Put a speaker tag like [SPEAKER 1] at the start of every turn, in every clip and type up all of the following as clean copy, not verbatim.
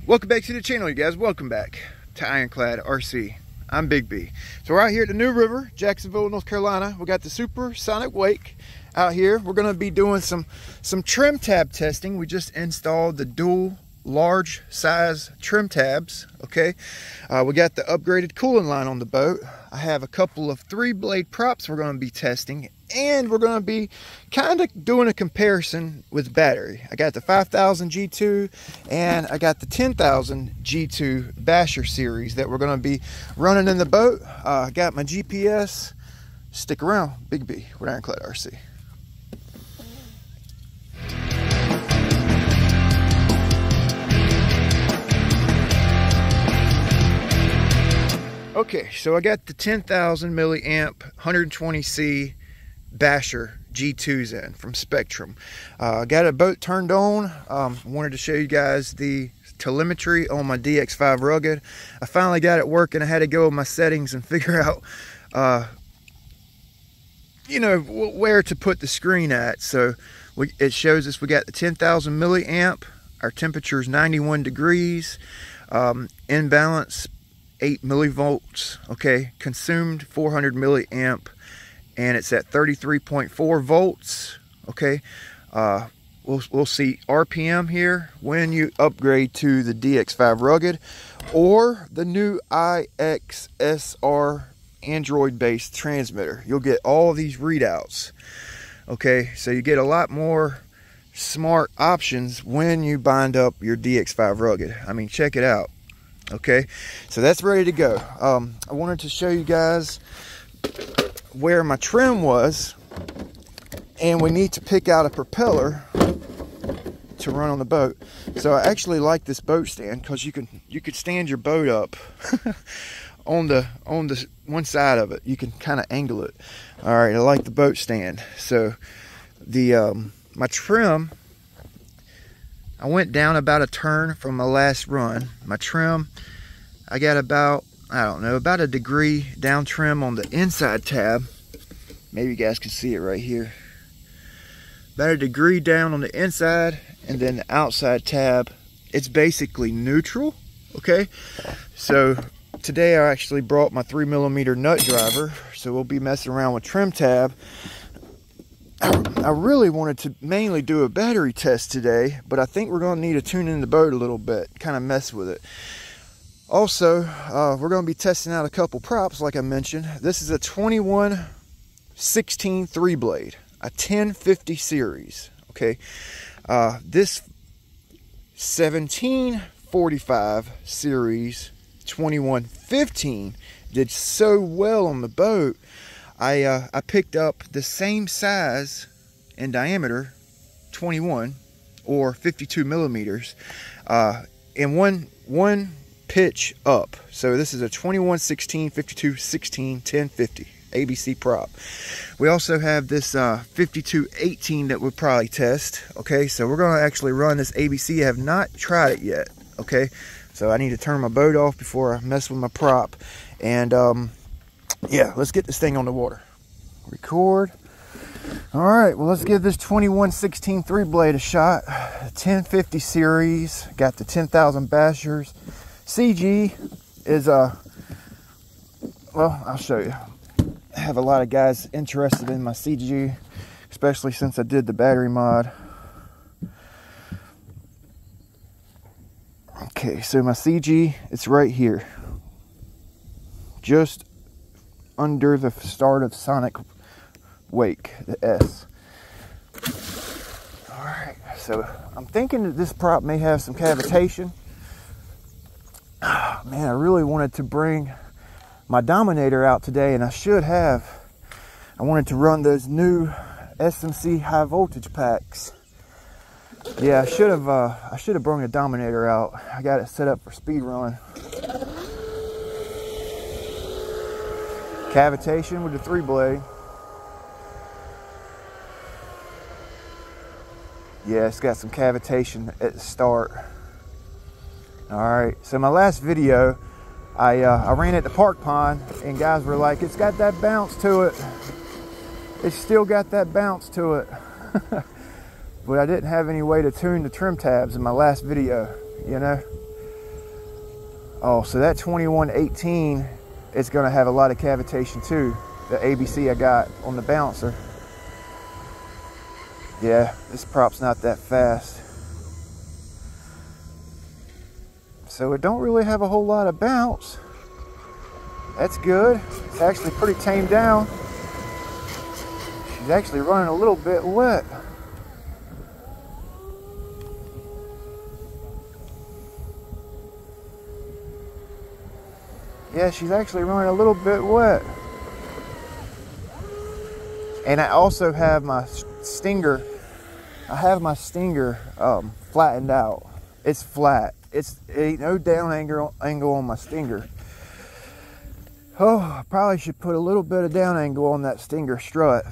[SPEAKER 1] Welcome back to the channel, you guys. Welcome back to Ironclad RC. I'm Big B. So we're out here at the New River, Jacksonville, North Carolina. We got the Super SonicWake out here. We're going to be doing some trim tab testing. We just installed the dual large size trim tabs. Okay, we got the upgraded cooling line on the boat. I have a couple of 3-blade props we're going to be testing, and we're going to be kind of doing a comparison with battery. I got the 5000 G2 and I got the 10,000 G2 Basher series that we're going to be running in the boat. I got my GPS. Stick around. Big B with Ironclad RC. Okay, so I got the 10,000 milliamp 120C Basher G2s in from SPEKTRUM. Got a boat turned on. Wanted to show you guys the telemetry on my DX5 Rugged. I finally got it working. I had to go in my settings and figure out you know, where to put the screen at. So it shows us we got the 10,000 milliamp. Our temperature is 91 degrees. In balance 8 millivolts. Okay, consumed 400 milliamp, and it's at 33.4 volts. Okay, we'll see RPM here when you upgrade to the DX5 Rugged or the new IXSR Android based transmitter. You'll get all these readouts. Okay, so you get a lot more smart options when you bind up your DX5 Rugged. I mean, check it out. Okay, so that's ready to go. I wanted to show you guys where my trim was, and we need to pick out a propeller to run on the boat. So I actually like this boat stand because you could stand your boat up on the one side of it. You can kind of angle it. All right, I like the boat stand. So the my trim, I went down about a turn from my last run. My trim, I got about, I don't know, about a degree down trim on the inside tab. Maybe you guys can see it right here. About a degree down on the inside, and then the outside tab, it's basically neutral. Okay, so today I actually brought my 3mm nut driver, so we'll be messing around with trim tab. I really wanted to mainly do a battery test today, but I think we're going to need to tune in the boat a little bit, kind of mess with it. Also, we're going to be testing out a couple props, like I mentioned. This is a 21/16 3-blade, a 1050 series. Okay, this 1745 series 2115 did so well on the boat. I picked up the same size and diameter, 21 or 52 millimeters, in one pitch up. So this is a 21/16, 52/16, 1050 ABC prop. We also have this 52/18 that we'll probably test. Okay, so we're going to actually run this ABC. I have not tried it yet. Okay, so I need to turn my boat off before I mess with my prop. And yeah, let's get this thing on the water. Record. All right, well, let's give this 21/16 3-blade a shot. 1050 series, got the 10,000 Bashers. CG is well, I'll show you. I have a lot of guys interested in my CG, especially since I did the battery mod. Okay, so my CG, it's right here, just under the start of SonicWake, the S. All right, so I'm thinking that this prop may have some cavitation. Oh, man, I really wanted to bring my Dominator out today, and I should have. I wanted to run those new SMC high voltage packs. Yeah, I should have brought the Dominator out. I got it set up for speed run. Cavitation with the 3-blade. Yeah, it's got some cavitation at the start. Alright, so my last video, I ran at the park pond, and guys were like, it's got that bounce to it. It's still got that bounce to it. But I didn't have any way to tune the trim tabs in my last video, you know. Oh, so that 2118 is going to have a lot of cavitation too. The ABC I got on the bouncer. Yeah, this prop's not that fast. So it don't really have a whole lot of bounce. That's good. It's actually pretty tamed down. She's actually running a little bit wet. Yeah, she's actually running a little bit wet. And I also have my stinger. I have my stinger flattened out. It's flat. It ain't no down angle on my stinger. Oh, I probably should put a little bit of down angle on that stinger strut.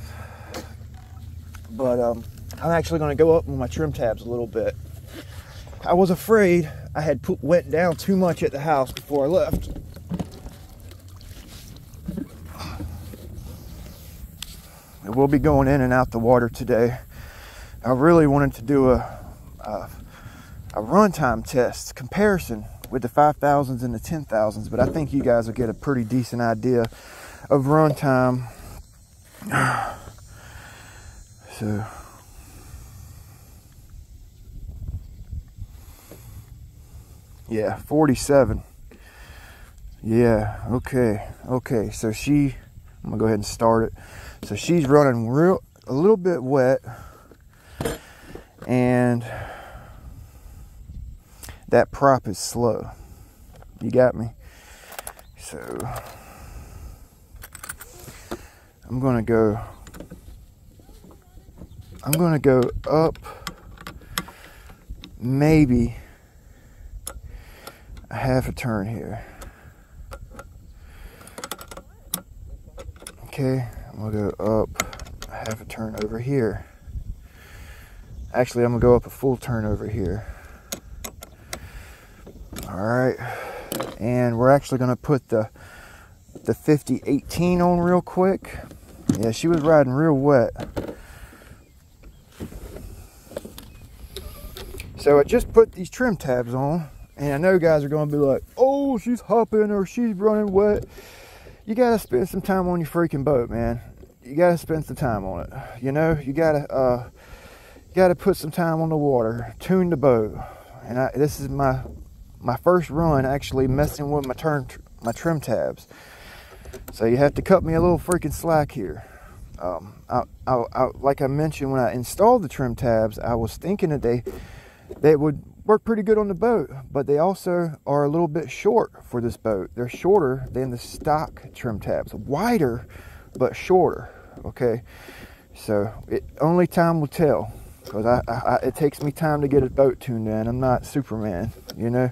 [SPEAKER 1] But I'm actually going to go up with my trim tabs a little bit. I was afraid I had went down too much at the house before I left. We'll be going in and out the water today. I really wanted to do a runtime test comparison with the 5000s and the 10,000s, but I think you guys will get a pretty decent idea of runtime. So yeah, 47. Yeah, okay, so I'm gonna go ahead and start it. So she's running a little bit wet, and that prop is slow. You got me? So I'm gonna go up maybe a half a turn here. Okay, I'm gonna go up a half a turn over here. Actually, I'm gonna go up a full turn over here. All right, and we're actually gonna put the 5018 on real quick. Yeah, she was riding real wet. So I just put these trim tabs on, and I know guys are gonna be like, oh, she's hopping or she's running wet. You gotta spend some time on your freaking boat, man. You gotta spend some time on it. You know, you gotta put some time on the water, tune the boat. And this is my first run actually messing with my trim tabs. So you have to cut me a little freaking slack here. Like I mentioned, when I installed the trim tabs, I was thinking that they would work pretty good on the boat, but they also are a little bit short for this boat. They're shorter than the stock trim tabs, wider but shorter. Okay, so only time will tell, because it takes me time to get a boat tuned in. I'm not Superman, you know.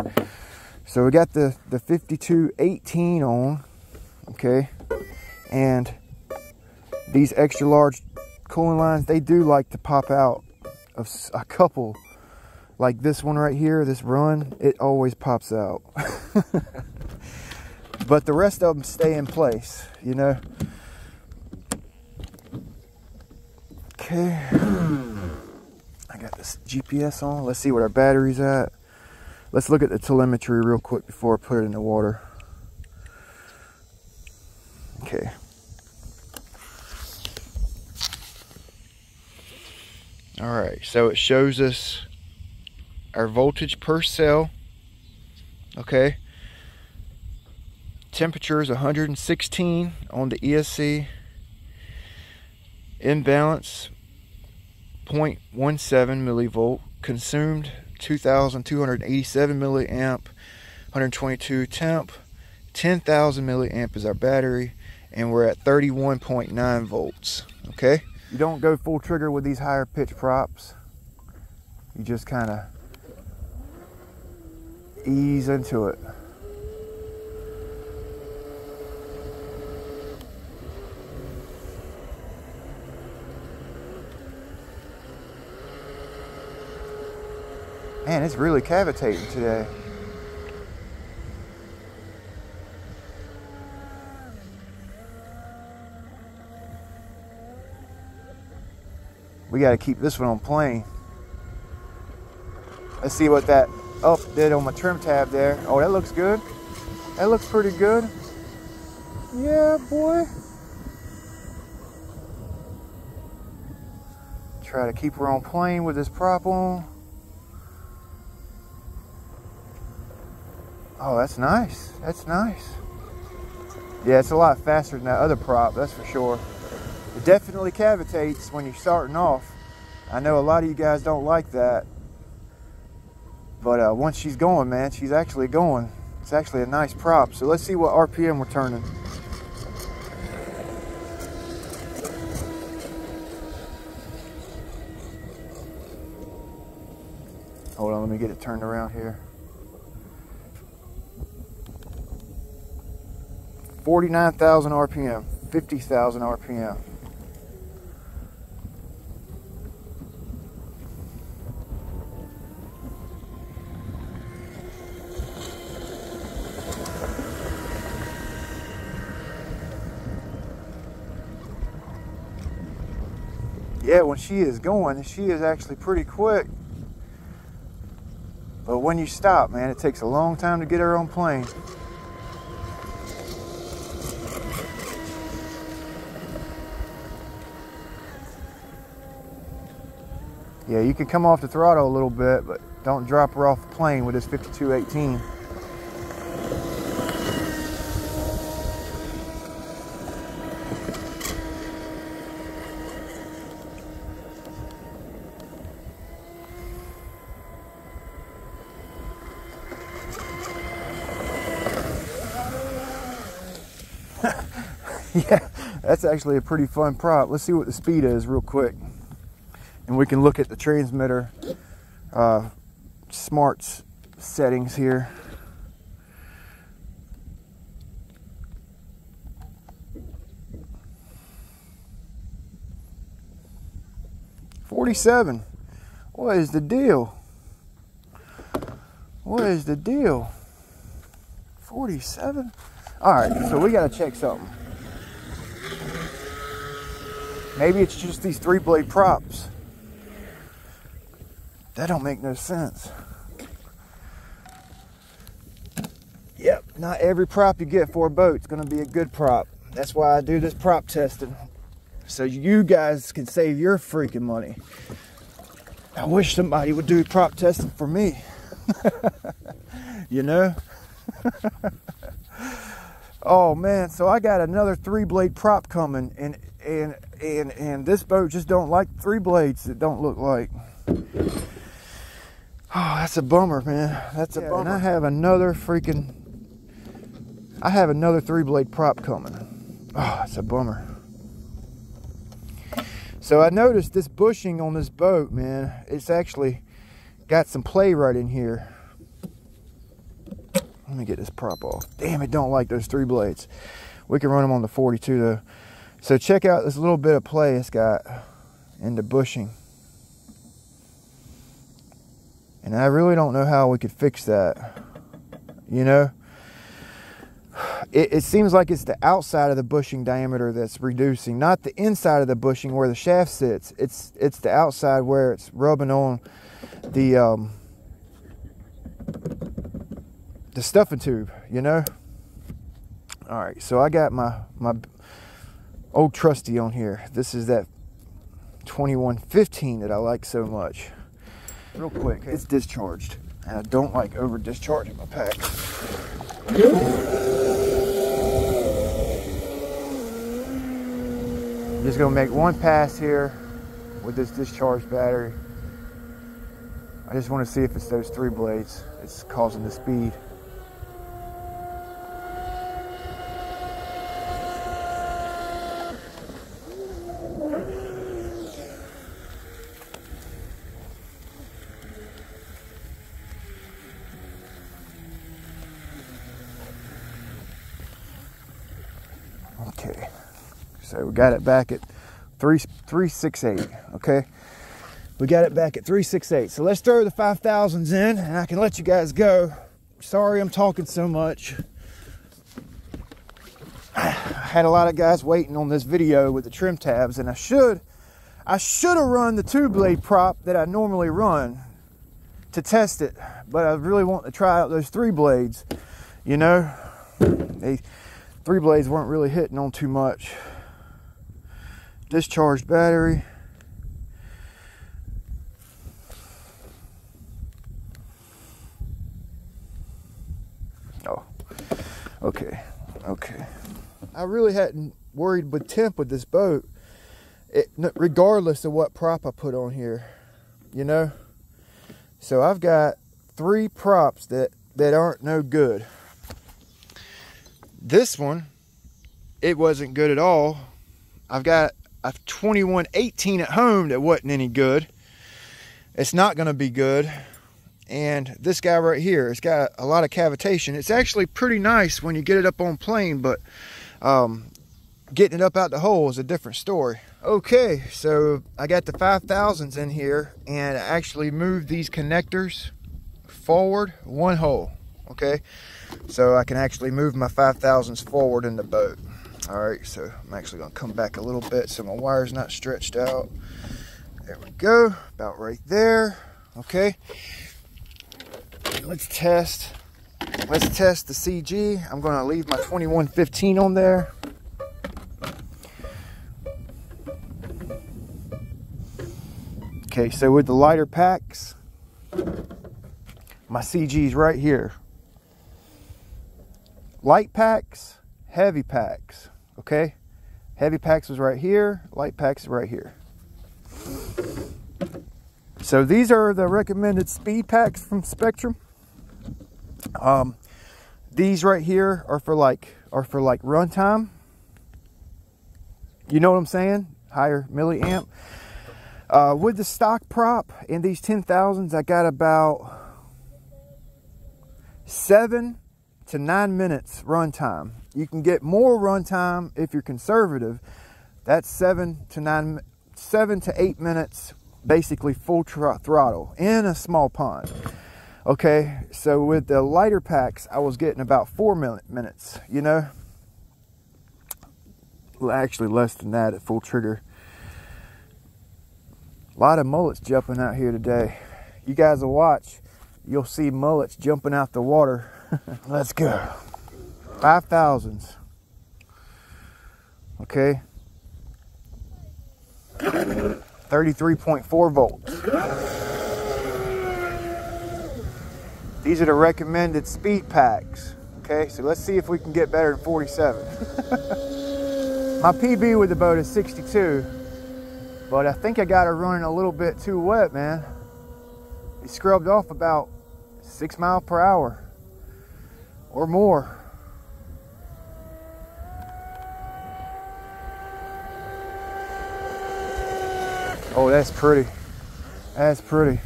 [SPEAKER 1] So we got the 5218 on, okay, and these extra large cooling lines, they do like to pop out of a couple. Like this one right here, this run, it always pops out. But the rest of them stay in place, you know. Okay. I got this GPS on. Let's see what our battery's at. Let's look at the telemetry real quick before I put it in the water. Okay. All right, so it shows us our voltage per cell. Okay, temperature is 116 on the ESC. Imbalance 0.17 millivolt. Consumed 2,287 milliamp. 122 temp. 10,000 milliamp is our battery, and we're at 31.9 volts. Okay, you don't go full trigger with these higher pitch props. You just kind of ease into it. Man, it's really cavitating today. We got to keep this one on plane. Let's see what that up did on my trim tab there. Oh, that looks good. That looks pretty good. Yeah, boy. Try to keep her on plane with this prop on. Oh, that's nice. That's nice. Yeah, it's a lot faster than that other prop, that's for sure. It definitely cavitates when you're starting off. I know a lot of you guys don't like that. But once she's going, man, she's actually going. It's actually a nice prop. So let's see what RPM we're turning. Hold on, let me get it turned around here. 49,000 RPM, 50,000 RPM. Yeah, when she is going, she is actually pretty quick. But when you stop, man, it takes a long time to get her on plane. Yeah, you can come off the throttle a little bit, but don't drop her off the plane with this 5218. Yeah, that's actually a pretty fun prop. Let's see what the speed is real quick. And we can look at the transmitter smarts settings here. $47. What is the deal? What is the deal? 47? All right, so we gotta check something. Maybe it's just these 3-blade props. That don't make no sense. Yep, not every prop you get for a boat is gonna be a good prop. That's why I do this prop testing, so you guys can save your freaking money. I wish somebody would do prop testing for me. You know? Oh man, so I got another 3-blade prop coming, and this boat just don't like 3 blades. It don't look like. Oh, that's a bummer, man. That's a bummer. And I have another 3-blade prop coming. Oh, it's a bummer. So I noticed this bushing on this boat, man. It's actually got some play right in here. Let me get this prop off. Damn, it don't like those 3 blades. We can run them on the 42 though. So check out this little bit of play it's got in the bushing. And I really don't know how we could fix that. You know? It seems like it's the outside of the bushing diameter that's reducing, not the inside of the bushing where the shaft sits. It's the outside where it's rubbing on the stuffing tube, you know? All right, so I got my old trusty on here. This is that 2115 that I like so much. Real quick, it's discharged, and I don't like over discharging my pack. I'm just gonna make one pass here with this discharged battery. I just want to see if it's those 3 blades it's causing the speed. Okay, so we got it back at 368. Okay, we got it back at 368. So let's throw the 5,000s in, and I can let you guys go. Sorry, I'm talking so much. I had a lot of guys waiting on this video with the trim tabs, and I should have run the 2-blade prop that I normally run to test it, but I really want to try out those 3 blades, you know. They 3 blades weren't really hitting on too much. Discharged battery. Oh, okay. I really hadn't worried with temp with this boat, regardless of what prop I put on here, you know. So I've got 3 props that aren't no good. This one, it wasn't good at all. I've got a 2118 at home that wasn't any good. It's not going to be good. And this guy right here, it's got a lot of cavitation. It's actually pretty nice when you get it up on plane, but getting it up out the hole is a different story. Okay, so I got the 5000s in here, and I actually moved these connectors forward 1 hole. Okay, so I can actually move my 5000s forward in the boat. All right, so I'm actually going to come back a little bit so my wire's not stretched out. There we go, about right there. Okay, let's test the CG. I'm going to leave my 2115 on there. Okay, so with the lighter packs, my CG's right here. Light packs, heavy packs, okay? Heavy packs was right here, light packs is right here. So these are the recommended speed packs from Spektrum. These right here are for like runtime. You know what I'm saying? Higher milliamp. With the stock prop and these 10,000s, I got about 7 to 9 minutes runtime. You can get more runtime if you're conservative. That's 7 to 8 minutes, basically full throttle in a small pond. Okay, so with the lighter packs, I was getting about 4 minutes, you know. Well, actually less than that at full trigger. A lot of mullets jumping out here today. You guys will watch, you'll see mullets jumping out the water. Let's go. 5000s. Okay. 33.4 volts. These are the recommended speed packs. Okay, so let's see if we can get better than 47. My PB with the boat is 62, but I think I got it running a little bit too wet, man. It scrubbed off about 6 miles per hour or more. Oh, that's pretty. That's pretty.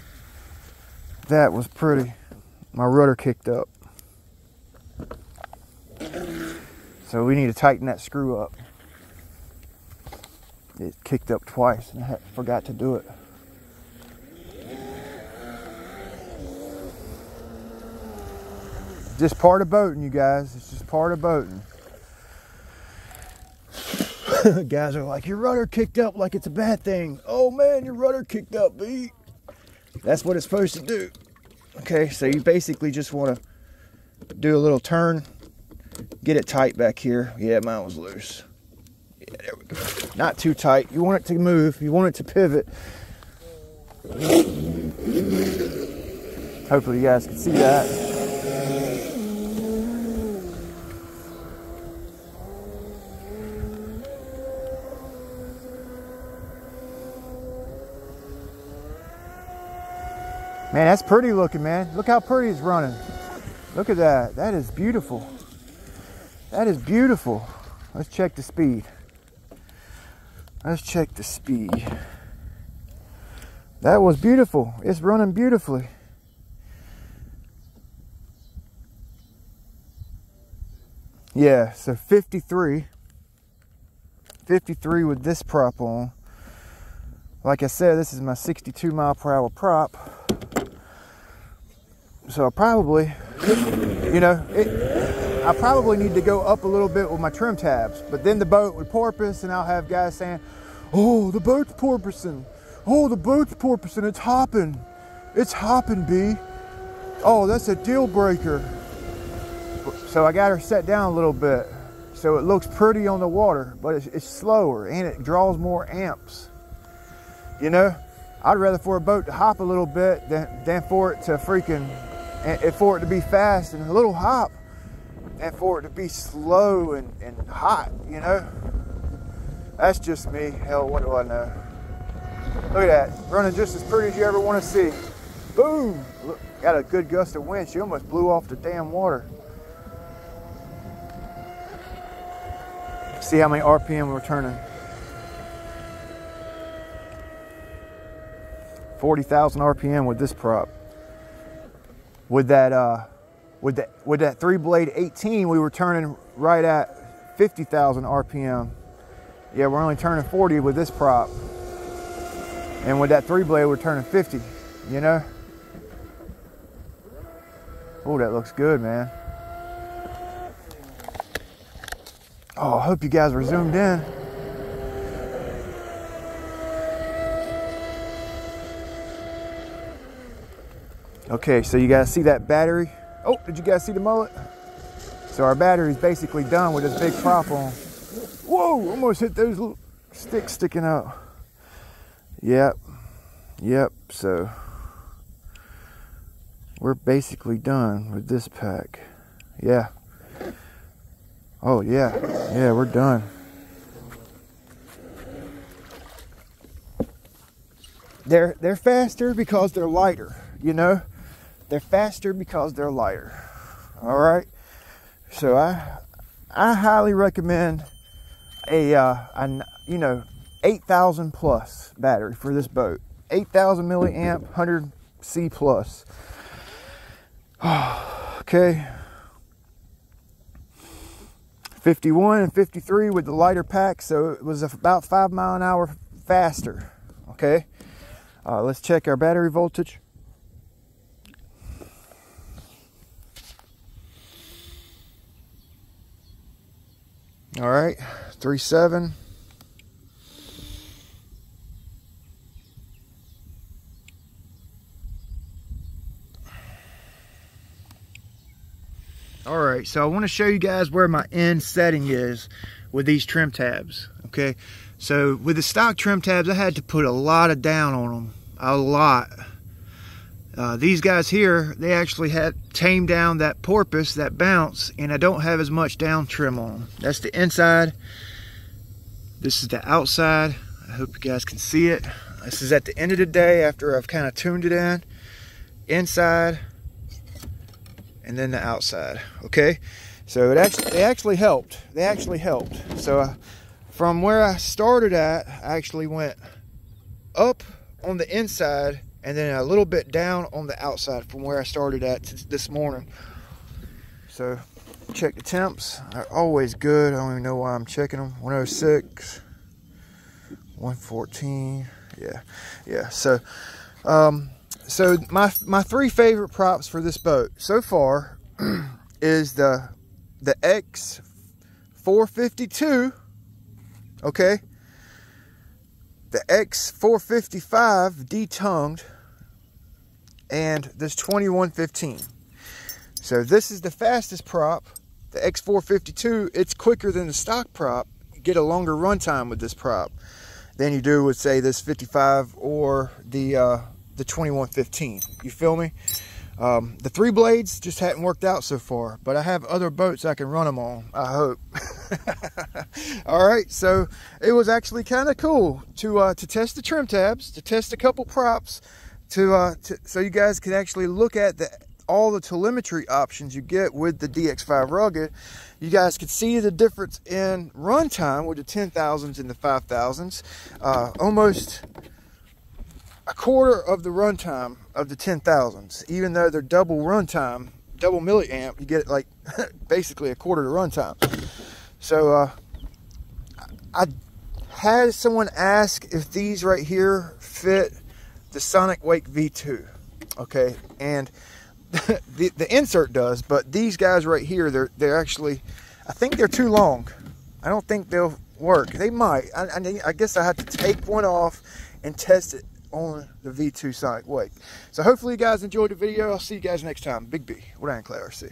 [SPEAKER 1] That was pretty. My rudder kicked up. So we need to tighten that screw up. It kicked up twice and I forgot to do it. Just part of boating, you guys. It's just part of boating. Guys are like, your rudder kicked up like it's a bad thing. Oh man, your rudder kicked up, B. That's what it's supposed to do. Okay, so you basically just want to do a little turn, get it tight back here. Yeah, mine was loose. Yeah, there we go. Not too tight. You want it to move. You want it to pivot. Hopefully you guys can see that. Man, that's pretty looking, man. Look how pretty it's running. Look at that. That is beautiful. That is beautiful. Let's check the speed. Let's check the speed. That was beautiful. It's running beautifully. Yeah, so 53. 53 with this prop on. Like I said, this is my 62 mile per hour prop. So I probably, you know, I probably need to go up a little bit with my trim tabs, but then the boat would porpoise and I'll have guys saying, oh, the boat's porpoising. Oh, the boat's porpoising. It's hopping. It's hopping, B. Oh, that's a deal breaker. So I got her set down a little bit so it looks pretty on the water, but it's slower and it draws more amps. You know, I'd rather for a boat to hop a little bit than for it to for it to be fast and a little hop, and for it to be slow and hot, you know? That's just me. Hell, what do I know? Look at that, running just as pretty as you ever want to see. Boom! Look, got a good gust of wind. She almost blew off the damn water. See how many RPM we're turning. 40,000 RPM with this prop. With that 3-blade 18, we were turning right at 50,000 RPM. Yeah, we're only turning 40 with this prop. And with that 3-blade, we're turning 50, you know? Oh, that looks good, man. Oh, I hope you guys were zoomed in. Okay, so you guys see that battery? Oh, did you guys see the mullet? So our battery's basically done with this big prop on. Whoa, almost hit those little sticks sticking out. Yep, so we're basically done with this pack. Yeah. Oh yeah, we're done. They're faster because they're lighter, you know? They're faster because they're lighter. All right. So I highly recommend a 8,000 plus battery for this boat. 8,000 milliamp, 100 C plus. Okay. 51 and 53 with the lighter pack, so it was about 5 miles an hour faster. Okay. Let's check our battery voltage. All right, 3.7. All right, so I want to show you guys where my end setting is with these trim tabs. Okay, so with the stock trim tabs, I had to put a lot of down on them, a lot. These guys here, they actually had tamed down that porpoise, that bounce, and I don't have as much down trim on them. That's the inside. This is the outside. I hope you guys can see it. This is at the end of the day after I've kind of tuned it in. Inside, and then the outside. Okay, so they actually helped. They actually helped. So from where I started at, I actually went up on the inside and then a little bit down on the outside from where I started at this morning. So check the temps. They're always good. I don't even know why I'm checking them. 106, 114. Yeah. So so my three favorite props for this boat so far is the X452, okay, the X455 detongued, and this 2115. So this is the fastest prop, the X452. It's quicker than the stock prop. You get a longer runtime with this prop than you do with, say, this 55 or the 2115. You feel me? The 3 blades just hadn't worked out so far, but I have other boats I can run them on, I hope. All right, so it was actually kind of cool to test the trim tabs, to test a couple props, so you guys can actually look at all the telemetry options you get with the DX5 Rugged. You guys could see the difference in runtime with the 10,000s and the 5,000s. Almost a quarter of the runtime of the 10,000s, even though they're double runtime, double milliamp, you get like basically a quarter of the runtime. So I had someone ask if these right here fit the SonicWake V2, okay, and the insert does, but these guys right here, they're actually, I think they're too long. I don't think they'll work. They might. I guess I have to take one off and test it on the V2 SonicWake. So hopefully you guys enjoyed the video. I'll see you guys next time. Big B, what ironclad RC.